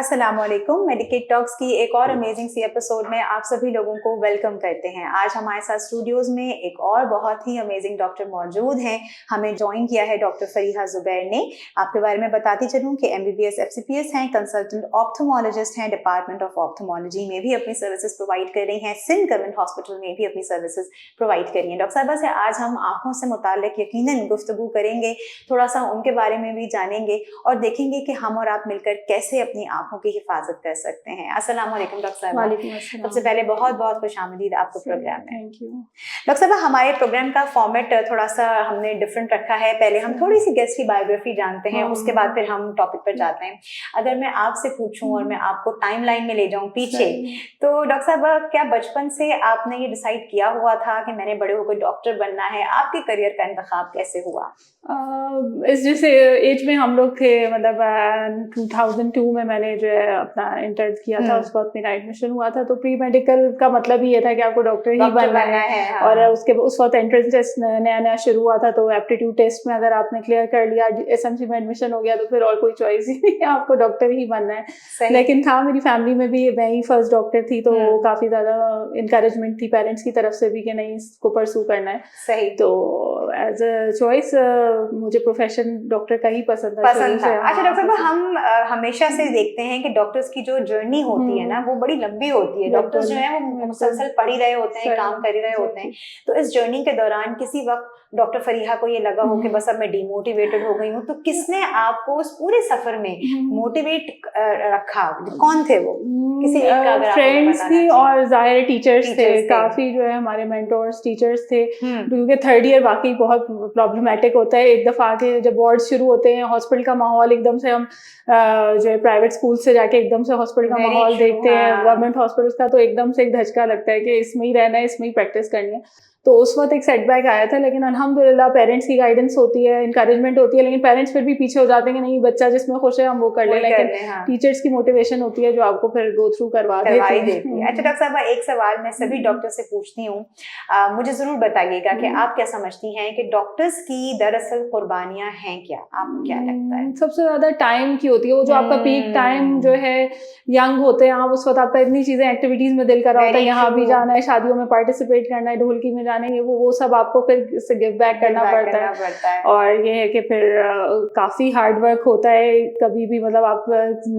अस्सलामुअलैकुम। Medkit talks की एक और अमेजिंग सी एपिसोड में आप सभी लोगों को वेलकम करते हैं। आज हमारे साथ स्टूडियोज में एक और बहुत ही अमेजिंग डॉक्टर मौजूद हैं। हमें ज्वाइन किया है डॉक्टर फरीहा जुबैर ने। आपके बारे में बताती चलूं कि MBBS FCPS हैं, कंसल्टेंट ऑप्थोमोलॉजिस्ट हैं, डिपार्टमेंट ऑफ ऑप्थोमोलॉजी में भी अपनी सर्विसेज प्रोवाइड कर रही हैं, सिंध गवर्नमेंट हॉस्पिटल में भी अपनी सर्विसेज प्रोवाइड कर रही हैं। डॉक्टर साहबा से आज हम आंखों से मुताल्लिक यकीनन गुफ्तगू करेंगे, थोड़ा सा उनके बारे में भी जानेंगे और देखेंगे कि हम और आप मिलकर कैसे अपनी आंखों की हिफाजत कर सकते हैं। अस्सलाम वालेकुम डॉक्टर साहब। वालेकुम अस्सलाम। सबसे पहले बहुत बहुत खुशामदीद आपको प्रोग्राम में। थैंक यू डॉक्टर साहब, हमारे प्रोग्राम का फॉर्मेट थोड़ा सा हमने डिफरेंट रखा है। पहले हम थोड़ी सी गेस्ट की बायोग्राफी जानते हैं, उसके बाद फिर हम टॉपिक पर जाते हैं। अगर मैं आपसे पूछूं और मैं आपको टाइम लाइन में ले जाऊं पीछे, तो डॉक्टर साहब क्या बचपन से आपने ये डिसाइड किया हुआ था कि मैंने बड़े होकर डॉक्टर बनना है? आपके करियर का इंतखाब कैसे हुआ? इस जिस एज में हम लोग थे, मतलब 2002 में मैंने जो है अपना इंटर किया था, उस वक्त मेरा एडमिशन हुआ था। तो प्री मेडिकल का मतलब ही ये था कि आपको डॉक्टर ही बनना है। हाँ। और उसके उस वक्त एंट्रेंस टेस्ट नया नया शुरू हुआ था, तो एप्टीट्यूड टेस्ट में अगर आपने क्लियर कर लिया, SMC में एडमिशन हो गया, तो फिर और कोई चॉइस ही नहीं है, आपको डॉक्टर ही बनना है। लेकिन था मेरी फैमिली में भी मैं ही फर्स्ट डॉक्टर थी, तो काफी ज्यादा इंकरेजमेंट थी पेरेंट्स की तरफ से भी कि नहीं, इसको परसू करना है। सही। तो एज अ चॉइस मुझे प्रोफेशन डॉक्टर का ही पसंद था। अच्छा डॉक्टर साहब, हम हमेशा से देखते हैं कि डॉक्टर्स की जो जर्नी होती है ना, वो बड़ी लंबी होती है। डॉक्टर्स जो है वो मुसलसल पढ़ ही रहे होते हैं, काम कर ही रहे होते हैं। तो इस जर्नी के दौरान किसी वक्त डॉक्टर फरीहा को ये लगा हो कि बस अब मैं डिमोटिवेटेड हो गई हूँ, तो किसने आपको उस पूरे सफर में मोटिवेट रखा? कौन थे वो? किसी एक का अगर फ्रेंड्स थी और जाहिर टीचर्स थे। काफी जो है हमारे मेंटोर्स टीचर्स थे, क्योंकि थर्ड ईयर वाकई बहुत प्रॉब्लमेटिक होता है। एक दफा के जब वार्ड शुरू होते हैं, हॉस्पिटल का माहौल एकदम से हम जो है प्राइवेट स्कूल से जाके एकदम से हॉस्पिटल का माहौल देखते हैं, गवर्नमेंट हॉस्पिटल का, तो एकदम से एक धचका लगता है कि इसमें ही रहना है, इसमें ही प्रैक्टिस करनी है। तो उस वक्त एक सेटबैक आया था, लेकिन अल्हम्दुलिल्लाह पेरेंट्स की गाइडेंस होती है, इंकरेजमेंट होती है, लेकिन पेरेंट्स फिर भी पीछे हो जाते हैं कि नहीं, बच्चा जिसमें खुश है हम वो कर ले। लेकिन टीचर्स की मोटिवेशन होती है जो आपको फिर गो थ्रू करवा देती है। अच्छा डॉक्टर साहब, एक सवाल मैं सभी डॉक्टर से पूछती हूँ, मुझे जरूर बताइएगा कि आप क्या समझती हैं कि डॉक्टर्स की दरअसल कुर्बानियां हैं क्या? आपको क्या लगता है? सबसे ज्यादा टाइम की होती है। वो जो आपका पीक टाइम जो है, यंग होते हैं आप, उस वक्त आपका इतनी चीजें एक्टिविटीज में दिल कर रहा होता है, यहाँ भी जाना है, शादियों में पार्टिसिपेट करना है, ढोलकी में जाने है, वो सब आपको फिर गिव बैक करना पड़ता है। और ये है कि फिर काफी हार्ड वर्क होता है। कभी भी मतलब आप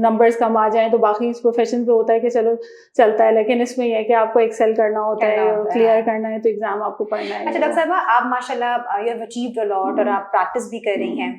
नंबर्स कम आ जाएं तो बाकी इस प्रोफेशन पे होता है कि चलो चलता है, लेकिन इसमें यह है कि आपको एक्सेल करना होता है, क्लियर करना है, तो एग्जाम आपको पढ़ना है। अच्छा डॉक्टर साहब, आप माशाल्लाह you have achieved a lot और आप प्रैक्टिस भी कर रही हैं।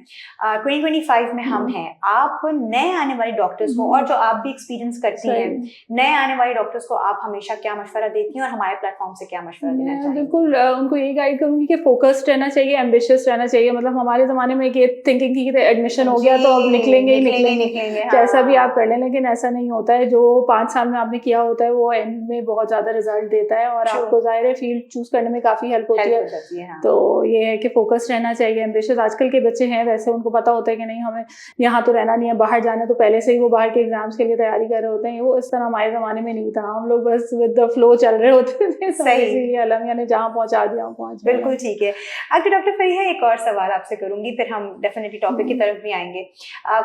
2025 में हम हैं, आप नए आने वाले डॉक्टर्स को, और जो आप भी एक्सपीरियंस करती हैं, नए आने वाले डॉक्टर्स को आप हमेशा क्या मशवरा देती हैं और हमारे प्लेटफॉर्म से क्या मशवरा देना चाहिए? बिल्कुल उनको यही गाइड करूंगी कि फोकस्ड रहना चाहिए, एम्बिशियस रहना चाहिए। मतलब हमारे जमाने में ये थिंकिंग थी कि एडमिशन हो गया तो अब निकलेंगे ही निकलेंगे, जैसा भी आप कर लें, लेकिन ऐसा नहीं होता है। जो 5 साल में आपने किया होता है वो एंड में बहुत ज्यादा रिजल्ट देता है, और आपको जाहिर है फील्ड चूज करने में काफी हेल्प होती है। तो ये है कि फोकस्ड रहना चाहिए, एम्बिशियस। आजकल के बच्चे हैं वैसे, उनको पता होता है कि नहीं हमें यहाँ तो रहना नहीं है, बाहर जाना, तो पहले से ही वो बाहर के एग्जाम्स के लिए तैयारी कर रहे होते हैं। वो इस तरह हमारे जमाने में नहीं था, हम लोग बस विद द फ्लो चल रहे होते थे। इसीलिए अलमिया ने जहाँ पहुंचा दिया पहुंच। बिल्कुल ठीक है। अगर डॉक्टर फरीहा, एक और सवाल आपसे करूंगी, फिर हम डेफिनेटली टॉपिक की तरफ भी आएंगे।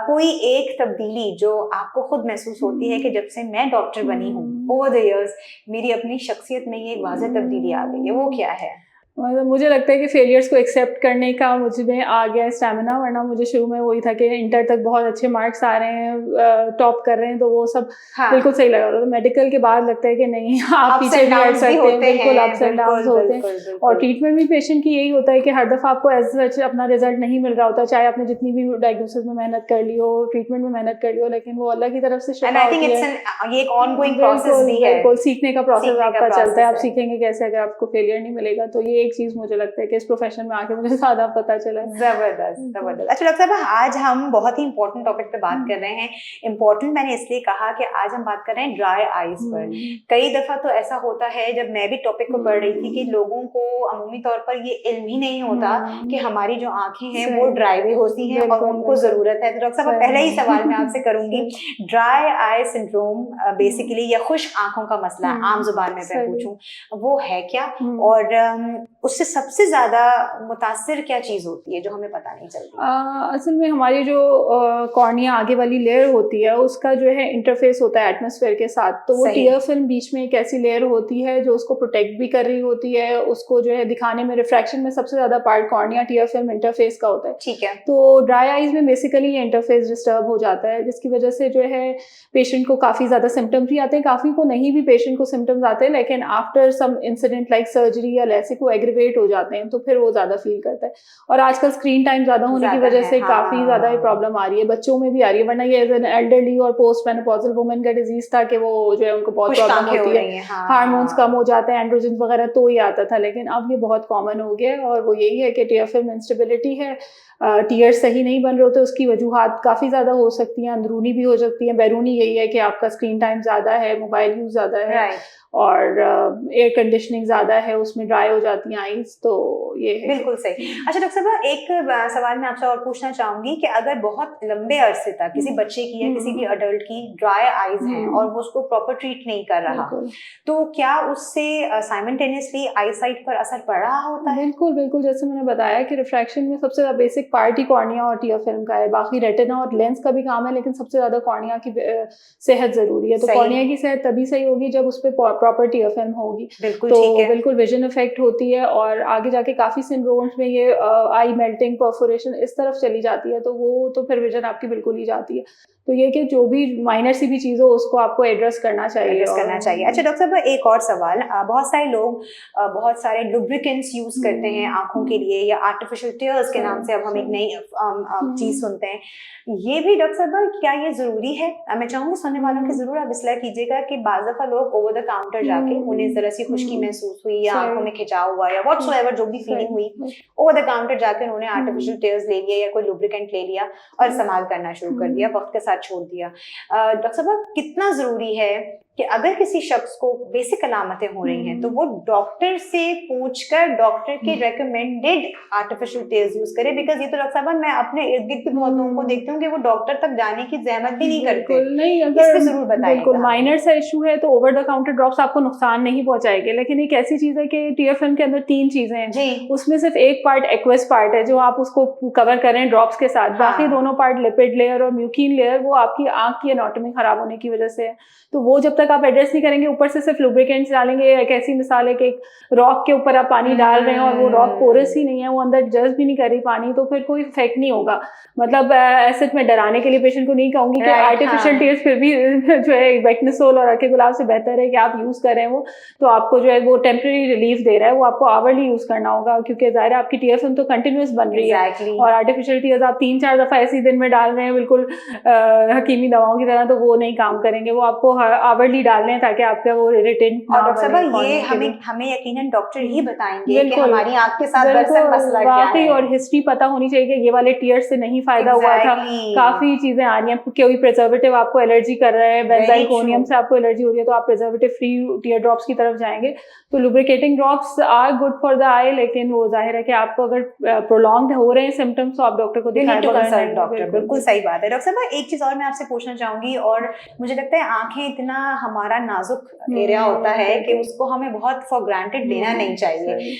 कोई एक तब्दीली जो आपको खुद महसूस होती है कि जब से मैं डॉक्टर बनी हूँ, ओवर द इयर्स मेरी अपनी शख्सियत में ये एक वाज़ेह तब्दीली आ गई है, वो क्या है? मतलब मुझे लगता है कि फेलियर्स को एक्सेप्ट करने का मुझ में आ गया स्टैमिना, वरना मुझे शुरू में वही था कि इंटर तक बहुत अच्छे मार्क्स आ रहे हैं, टॉप कर रहे हैं, तो वो सब बिल्कुल सही लगा था। तो मेडिकल के बाद लगता है कि नहीं, आप पीछे भी हट सकते हैं, बिल्कुल अप्स एंड डाउन्स होते हैं। और ट्रीटमेंट भी पेशेंट की यही होता है कि हर दफा आपको एज सच अपना रिजल्ट नहीं मिल रहा होता, चाहे आपने जितनी भी डायग्नोसिस में मेहनत कर ली हो, ट्रीटमेंट में मेहनत कर ली हो, लेकिन वो अल्लाह की तरफ से शिफा होती है। ये एक ऑनगोइंग प्रोसेस भी है, बिल्कुल सीखने का प्रोसेस आपका चलता है। आप सीखेंगे कैसे अगर आपको फेलियर नहीं मिलेगा? तो ये एक चीज मुझे लगता है कि इस प्रोफेशन में आके मुझे ज्यादा पता चला। जबरदस्त। अच्छा डॉक्टर साहब, आज हम बहुत ही इंपॉर्टेंट टॉपिक पे बात कर रहे हैं। इंपॉर्टेंट मैंने इसलिए कहा कि आज हम बात कर रहे हैं ड्राई आईज पर। कई दफा तो ऐसा होता है, जब मैं भी टॉपिक को पढ़ रही थी, कि लोगों को अमूमी तौर पर ये इल्म ही नहीं होता कि हमारी जो आंखें हैं वो ड्राई भी होती हैं और उनको जरूरत है। तो डॉक्टर साहब, पहले ही सवाल मैं आपसे करूंगी, ड्राई आई सिंड्रोम बेसिकली, या खुश्क आंखों का मसला, आम जुबान में मैं पूछूं, वो है क्या? और उससे सबसे ज्यादा मुतासिर क्या चीज होती है जो हमें पता नहीं चलती? असल में हमारी जो कॉर्निया आगे वाली लेयर होती है उसका जो है इंटरफेस होता है एटमॉस्फेयर के साथ, तो वो टीयर फिल्म बीच में एक ऐसी लेयर होती है जो उसको प्रोटेक्ट भी कर रही होती है, उसको जो है दिखाने में, रिफ्रैक्शन में सबसे ज्यादा part cornea tier film interface का होता है। ठीक है। तो ड्राई आईज में बेसिकली ये इंटरफेस डिस्टर्ब हो जाता है, जिसकी वजह से जो है पेशेंट को काफी ज्यादा सिम्टम्स भी आते हैं, काफी को नहीं भी पेशेंट को सिम्टम्स आते हैं, लेकिन after some incident like surgery या ऐसे को एग्रीवेट हो जाते हैं तो फिर वो ज्यादा फील करता है। और आजकल स्क्रीन टाइम ज्यादा होने की वजह से काफी ज्यादा ये प्रॉब्लम आ रही है, बच्चों में भी आ रही है, वरना ये एज एन एल्डरली और पोस्ट मेनोपॉजल वुमेन का डिजीज था कि वो जो है उनको बहुत प्रॉब्लम होती है, हार्मोन्स कम हो जाते हैं, एंड्रोजन वगैरह तो ही आता था, लेकिन अब ये बहुत कॉमन हो गया है। और वो यही है कि टीयर फिल्म इंस्टेबिलिटी है, टीयर्स सही नहीं बन रहे होते, उसकी वजूहात काफ़ी ज़्यादा हो सकती हैं, अंदरूनी भी हो सकती हैं। बैरूनी यही है कि आपका स्क्रीन टाइम ज़्यादा है, मोबाइल यूज़ ज़्यादा है, और एयर कंडीशनिंग ज़्यादा है, उसमें ड्राई हो जाती हैं आईज, तो ये है। बिल्कुल सही। अच्छा डॉक्टर साहब, एक सवाल मैं आपसे और पूछना चाहूंगी कि अगर बहुत लंबे अरसे तक किसी बच्चे की या किसी भी अडल्ट की ड्राई आईज हैं और वो उसको प्रॉपर ट्रीट नहीं कर रहा, तो क्या उससे साइमल्टेनियसली आई साइट पर असर पड़ रहा होता है? बिल्कुल बिल्कुल, जैसे मैंने बताया कि रिफ्रैक्शन में सबसे बेसिक पार्ट ही कॉर्निया और टीयर फिल्म का है, बाकी रेटिना और लेंस का भी काम है, लेकिन सबसे ज्यादा कॉर्निया की सेहत जरूरी है। तो कॉर्निया की सेहत तभी सही होगी जब उस पर प्रॉपर टीयर फिल्म होगी, तो बिल्कुल विजन इफेक्ट होती है, और आगे जाके काफी सिंड्रोम्स में ये आई मेल्टिंग, परफोरेशन इस तरफ चली जाती है, तो वो तो फिर विजन आपकी बिल्कुल ही जाती है। तो ये कि जो भी माइनर सी भी चीज हो उसको आपको एड्रेस करना चाहिए। अच्छा डॉक्टर साहब, एक और सवाल, बहुत सारे लोग बहुत सारे लुब्रिकेंट्स यूज करते हैं आंखों के लिए, या आर्टिफिशियल टीयर्स के नाम से अब हम एक नई चीज सुनते हैं, ये भी डॉक्टर साहब क्या ये जरूरी है? मैं चाहूंगी सुनने वालों की जरूर आप इसलिए कीजिएगा कि बाज़ दफा लोग ओवर द काउंटर जाके उन्हें जरा सी खुश्की महसूस हुई या आंखों में खिंचाव हुआ या व्हाटसोएवर जो भी फीलिंग हुई, ओवर द काउंटर जाके उन्होंने आर्टिफिशियल टीयर्स ले लिया या कोई लुब्रिकेंट ले लिया और इस्तेमाल करना शुरू कर दिया, वक्त के साथ छोड़ दिया। डॉक्टर साहब, कितना जरूरी है कि अगर किसी शख्स को बेसिक अलामतें हो रही हैं तो वो डॉक्टर से पूछकर डॉक्टर के रेकमेंडेड आर्टिफिशियल टीयर्स यूज करे? बिकॉज ये तो डॉक्टर साहब मैं अपने इर्द गिर्द भी बहुत लोगों को देखती हूँ कि वो डॉक्टर तक जाने की जहमत भी नहीं करते। नहीं, अगर जरूर बताइए, बिल्कुल माइनर सा इशू है तो ओवर द काउंटर ड्रॉप्स आपको नुकसान नहीं पहुंचाएंगे, लेकिन एक ऐसी चीज है कि टीयर फिल्म के अंदर 3 चीजें हैं, उसमें सिर्फ एक पार्ट एक्वस पार्ट है जो आप उसको कवर करें ड्रॉप्स के साथ, बाकी दोनों पार्ट लिपिड लेयर और म्यूकिन लेयर वो आपकी आंख की एनाटॉमी खराब होने की वजह से है। तो वो जब तक आप एड्रेस नहीं करेंगे, ऊपर से सिर्फ लुब्रिकेंट्स डालेंगे, एक ऐसी मिसाल है कि रॉक के ऊपर आप पानी डाल रहे हैं और वो रॉक पोरस ही नहीं है, वो अंदर जज्ब भी नहीं कर रही पानी, तो फिर कोई इफेक्ट नहीं होगा। मतलब ऐसे में डराने के लिए पेशेंट को नहीं कहूंगी कि आर्टिफिशियल टीयर्स फिर भी जो है बेक्निसोल और अर्के गुलाब से बेहतर है कि आप यूज करें, वो तो आपको जो है वो टेम्परेरी रिलीफ दे रहा है, वो आपको आवरली यूज करना होगा, क्योंकि जाहिर है आपकी टीयर फिल्म तो कंटिन्यूस बन रही है, और आर्टिफिशियल टीयर्स आप 3-4 दफा ऐसी दिन में डाल रहे हैं बिल्कुल हकीमी दवाओं की तरह, तो वो नहीं काम करेंगे, वो आपको आवरली डालने हैं ताकि आपका वो इरिटेंट ना बने। और ये हमें यकीनन डॉक्टर ही बताएंगे कि हमारी आंख के साथ दरअसल मसला क्या है, और हिस्ट्री पता होनी चाहिए कि ये वाले टीयर से नहीं फायदा हुआ था, काफी चीजें आ रही हैं, कोई प्रिजर्वेटिव आपको एलर्जी कर रहा है, बेंजाइलकोनियम से आपको एलर्जी हो रही है, तो आप प्रिजर्वेटिव फ्री टीयर ड्रॉप्स की तरफ जाएंगे। तो lubricating drops are good for the eye, लेकिन वो जाहिर है कि आपको अगर प्रोलॉन्ग हो रहे हैं सिम्टम्स तो आप डॉक्टर को दिखाएं, डॉक्टर। बिल्कुल सही बात है। डॉक्टर साहब, एक चीज और मैं आपसे पूछना चाहूंगी, और मुझे लगता है आंखें इतना हमारा नाजुक एरिया होता है कि उसको हमें बहुत फॉर ग्रांटेड लेना नहीं चाहिए।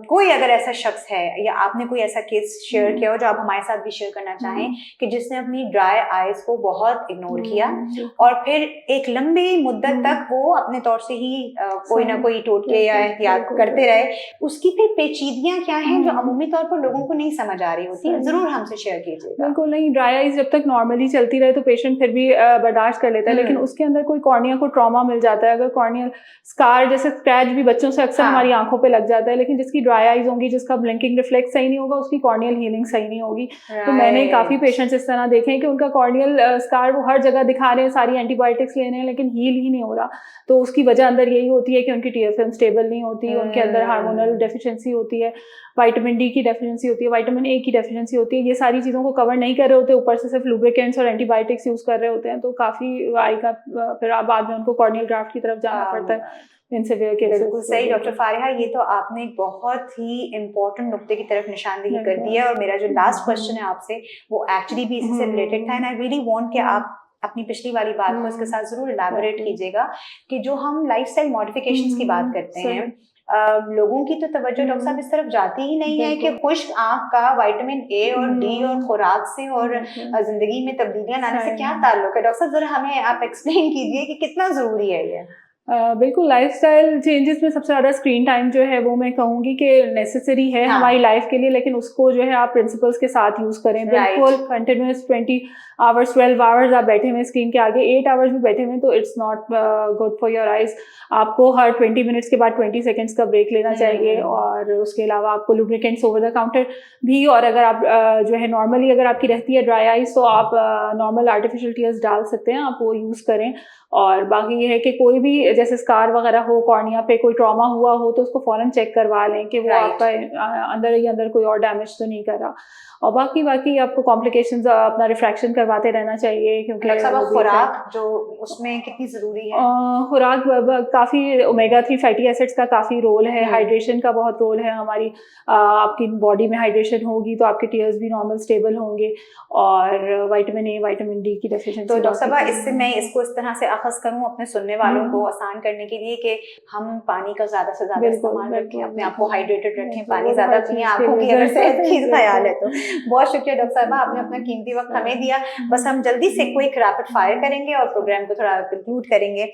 कोई अगर ऐसा शख्स है या आपने कोई ऐसा केस शेयर किया हो जो आप हमारे साथ भी शेयर करना चाहें कि जिसने अपनी ड्राई आईज को बहुत इग्नोर किया और फिर एक लंबी मुद्दत तक वो अपने तौर से ही कोई ना कोई टोटके या एहतियात करते रहे, उसकी फिर पेचीदगियां क्या हैं जो अमूमी तौर पर लोगों को नहीं समझ आ रही होती, जरूर हमसे शेयर कीजिएगा। बिल्कुल नहीं, ड्राई आईज जब तक नॉर्मली चलती रहे तो पेशेंट फिर भी बर्दाश्त कर लेता है, लेकिन उसके अंदर कोई कॉर्निया को ट्रॉमा मिल जाता है, अगर कॉर्नियल स्कार जैसे स्क्रैच भी बच्चों से अक्सर हमारी आंखों पे लग जाता है, लेकिन जिसकी ड्राई आईज होंगी, जिसका ब्लिंकिंग रिफ्लेक्स सही नहीं होगा, उसकी कॉर्नियल हीलिंग सही नहीं होगी। तो मैंने काफी पेशेंट्स इस तरह देखे हैं कि उनका कॉर्नियल स्कार वो हर जगह दिखा रहे हैं, सारी एंटीबायोटिक्स ले रहे हैं, लेकिन हील ही नहीं हो रहा। तो उसकी वजह अंदर यही होती है कि उनकी टीयर फिल्म स्टेबल नहीं होती, उनके अंदर हार्मोनल डेफिशिएंसी होती है, विटामिन डी की डेफिशिएंसी होती है, विटामिन ए की डेफिशिएंसी होती है, ये सारी चीज़ों को कवर नहीं कर रहे होते, ऊपर से सिर्फ लुब्रिकेंट्स और एंटीबायोटिक्स यूज कर रहे होते हैं, तो काफी आई का फिर बाद में उनको कॉर्नियल ग्राफ्ट की तरफ जाना पड़ता है। बिल्कुल सही डॉक्टर फारिहा, ये तो आपने एक बहुत ही इम्पोर्टेंट नुक्ते की तरफ निशानदेही कर दी है, और मेरा जो लास्ट क्वेश्चन है आपसे वो एक्चुअली भी इसी से रिलेटेड था, एंड आई रियली वांट कि आप अपनी पिछली वाली बात को इसके साथ जरूर इलैबोरेट कीजिएगा कि जो हम लाइफस्टाइल मॉडिफिकेशंस की बात करते हैं, लोगों की तो तवज्जो डॉक्टर साहब इस तरफ जाती ही नहीं है कि खुश्क आंख का विटामिन ए और डी और खुराक से और जिंदगी में तब्दीलियां लाने से क्या ताल्लुक है। डॉक्टर साहब जरा हमें आप एक्सप्लेन कीजिए कि कितना जरूरी है ये। बिल्कुल, लाइफस्टाइल चेंजेस में सबसे ज़्यादा स्क्रीन टाइम जो है वो मैं कहूँगी कि नेसेसरी है हमारी लाइफ के लिए, लेकिन उसको जो है आप प्रिंसिपल्स के साथ यूज़ करें। बिल्कुल कंटिन्यूस 20 आवर्स 12 आवर्स आप बैठे हुए स्क्रीन के आगे, 8 आवर्स भी बैठे हुए तो it's not good for your eyes. आपको हर 20 मिनट्स के बाद 20 सेकेंड्स का ब्रेक लेना चाहिए, और उसके अलावा आपको लुब्रिकेंट्स ओवर द काउंटर भी, और अगर आप जो है नॉर्मली अगर आपकी रहती है ड्राई आइज तो आप नॉर्मल आर्टिफिशियल टीयर्स डाल सकते हैं, आप वो यूज़ करें। और बाकी ये है कि कोई भी जैसे स्कार वगैरह हो, कॉर्निया पे कोई ट्रॉमा हुआ हो तो उसको फौरन चेक करवा लें कि वो आपका अंदर ही अंदर कोई और डैमेज तो नहीं कर रहा। और बाकी आपको कॉम्प्लिकेशंस अपना रिफ्रैक्शन करवाते रहना चाहिए, क्योंकि खुराक जो उसमें कितनी जरूरी है। खुराक काफ़ी ओमेगा 3 फैटी एसिड्स का काफ़ी रोल है, हाइड्रेशन का बहुत रोल है हमारी। आपकी बॉडी में हाइड्रेशन होगी तो आपके टीयर्स भी नॉर्मल स्टेबल होंगे, और विटामिन ए विटामिन डी की डेफिशिएंसी। तो डॉक्टर साहब इससे मैं इसको इस तरह से अखज़ करूँ अपने सुनने वालों को आसान करने के लिए कि हम पानी का ज़्यादा से ज़्यादा इस्तेमाल रखें, अपने आप को हाइड्रेटेड रखें, पानी ज़्यादा पिएं, आंखों की अगर सेहत की ख्याल है तो। बहुत शुक्रिया डॉक्टर साहब, आपने अपना कीमती वक्त हमें दिया। बस हम जल्दी से क्विक रैपिड फायर करेंगे और प्रोग्राम को थोड़ा कंक्लूड करेंगे।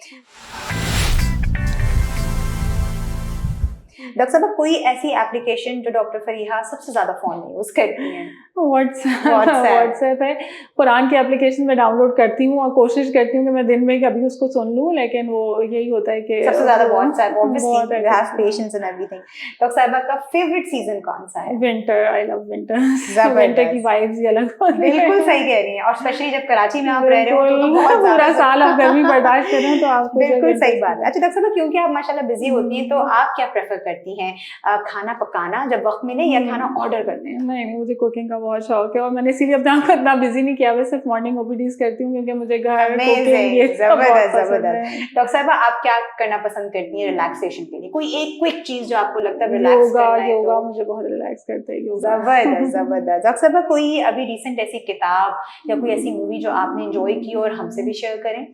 डॉक्टर साहब कोई ऐसी एप्लीकेशन जो डॉक्टर फरीहा सबसे ज्यादा फोन में यूज करती हैं? व्हाट्सएप है। कुरान की एप्लीकेशन में डाउनलोड करती हूँ और कोशिश करती हूँ कि मैं दिन में कभी उसको सुन लूँ, लेकिन वो यही होता है कि सबसे ज्यादा WhatsApp. Obviously you have patience and everything. Doctor साहब का फेवरेट सीजन कौन सा है? Winter. I love winter. Winter की वाइब्स ही अलग होती है। बिल्कुल सही कह रही हैं, और स्पेशली जब कराची में आप रह रहे हो तो बहुत पूरा साल आप गर्मी बर्दाश्त कर रहे हो तो आपको बिल्कुल सही बात है। अच्छा डॉक्टर साहब, क्योंकि आप माशाल्लाह बिजी होती हैं तो आप क्या प्रेफर करती हैं, खाना पकाना जब वक्त मिले या खाना ऑर्डर करते हैं? नहीं, मुझे कुकिंग का बहुत शौक है और मैंने इसीलिए अपने आप को इतना बिजी नहीं किया। वैसे मॉर्निंग ओपीडीज करती हूँ क्योंकि मुझे घर कुकिंग ये सब बहुत पसंद है। डॉक्टर साहब आप क्या करना पसंद करती हैं रिलैक्सेशन के लिए? कोई एक क्विक चीज जो आपको लगता है रिलैक्स करना है? योगा मुझे बहुत रिलैक्स करता है। जबरदस्त जबरदस्त। डॉक्टर साहब कोई अभी रिसेंट ऐसी किताब या कोई ऐसी मूवी जो आपने एंजॉय की और हमसे भी शेयर करें?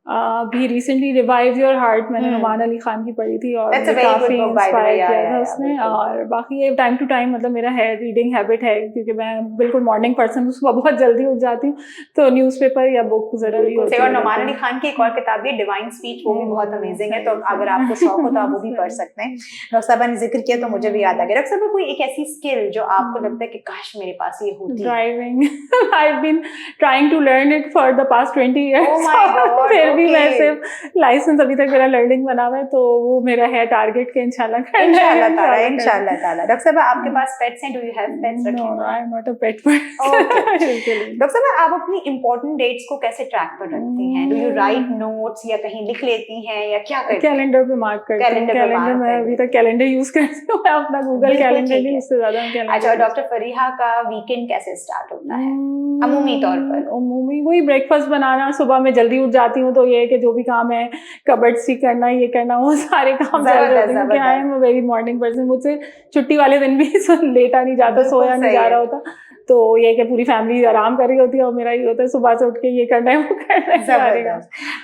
अभी रिसेंटली रिवाइव योर हार्ट मैंने नुमान अली खान की पढ़ी थी और काफी इंस्पायर किया था उसने। और बाकी ये टाइम टू टाइम मतलब मेरा है रीडिंग हैबिट है, क्योंकि मैं बिल्कुल मॉर्निंग पर्सन हूँ, सुबह बहुत जल्दी उठ जाती हूँ, तो न्यूज़पेपर या बुक जरूरी होती है। और नुमान अली खान की एक और किताब है डिवाइन स्पीच, वो भी बहुत अमेजिंग है, तो अगर आपको शौक हो तो आप वो भी पढ़ सकते हैं। डॉक्टर साहब ने जिक्र किया तो मुझे भी याद आ गया। डॉक्टर साहब कोई एक ऐसी स्किल जो आपको लगता है कि काश मेरे पास ये होती? Driving. I have been trying to learn it for the past 20 years। फिर भी मैं सिर्फ लाइसेंस अभी तक मेरा लर्निंग बना हुआ है, तो वो मेरा है टारगेट के इंशाल्लाह ताला। डॉक्टर साहब आपके पास पेट्स हैं? Do you have pets? No, I am not a pet person. Doctor साहब आप अपनी इंपॉर्टेंट डेट्स को कैसे ट्रैक पर रखती हैं? डू यू राइट नोट्स या कहीं लिख लेती हैं या क्या करती हैं? कैलेंडर पे मार्क करती हूं। कैलेंडर में अभी तक कैलेंडर यूज करती हूं मैं, अपना गूगल कैलेंडर नहीं, उससे ज्यादा कैलेंडर। अच्छा, डॉक्टर फरीहा का वीकेंड कैसे स्टार्ट होता है अमूमी तौर पर? अमूमी वही ब्रेकफास्ट बनाना, सुबह में जल्दी उठ जाती हूँ तो ये है कि जो भी काम है कबर्ड ठीक करना, ये करना, वो सारे काम चल जाते हैं। क्या है, मैं वेरी मॉर्निंग पर्सन, मुझसे छुट्टी वाले दिन भी लेटा नहीं जाता, सोया नहीं जा रहा होता, तो ये कि पूरी फैमिली आराम कर रही होती है और मेरा ये होता है सुबह से उठ के ये करना है वो करना है। अच्छा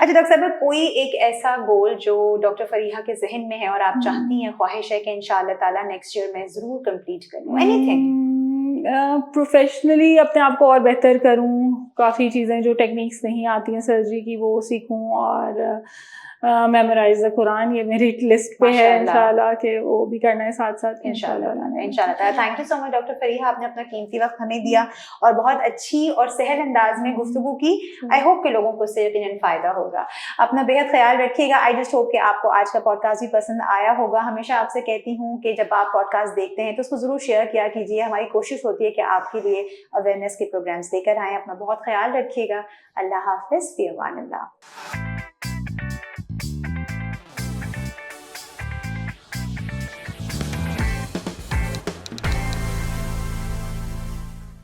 डॉक्टर साहब कोई एक ऐसा गोल जो डॉक्टर फरीहा के जहन में है और आप चाहती हैं, ख्वाहिश है कि इंशाअल्लाह ताला नेक्स्ट ईयर में जरूर कंप्लीट करूं? एनीथिंग? प्रोफेशनली अपने आप को और बेहतर करूं, काफ़ी चीज़ें जो टेक्निक्स नहीं आती हैं सर्जरी की वो सीखूं, और मेमोराइज द कुरान, ये मेरी लिस्ट पे है इंशाल्लाह कि वो भी करना है साथ साथ इंशाल्लाह। Thank you so much doctor Fariha, आपने अपना कीमती वक्त हमें दिया और बहुत अच्छी और सहल अंदाज में गुफ्तगू की। आई होप कि लोगों को इससे यकीनन फायदा होगा। अपना बेहद ख्याल रखिएगा। आई जस्ट होप कि आपको आज का पॉडकास्ट भी पसंद आया होगा। हमेशा आपसे कहती हूँ कि जब आप पॉडकास्ट देखते हैं तो उसको जरूर शेयर किया कीजिए। हमारी कोशिश होती है कि आपके लिए अवेयरनेस के प्रोग्राम्स लेकर आएँ। अपना बहुत ख्याल रखिएगा। अल्लाह हाफिज, फी अमान अल्लाह।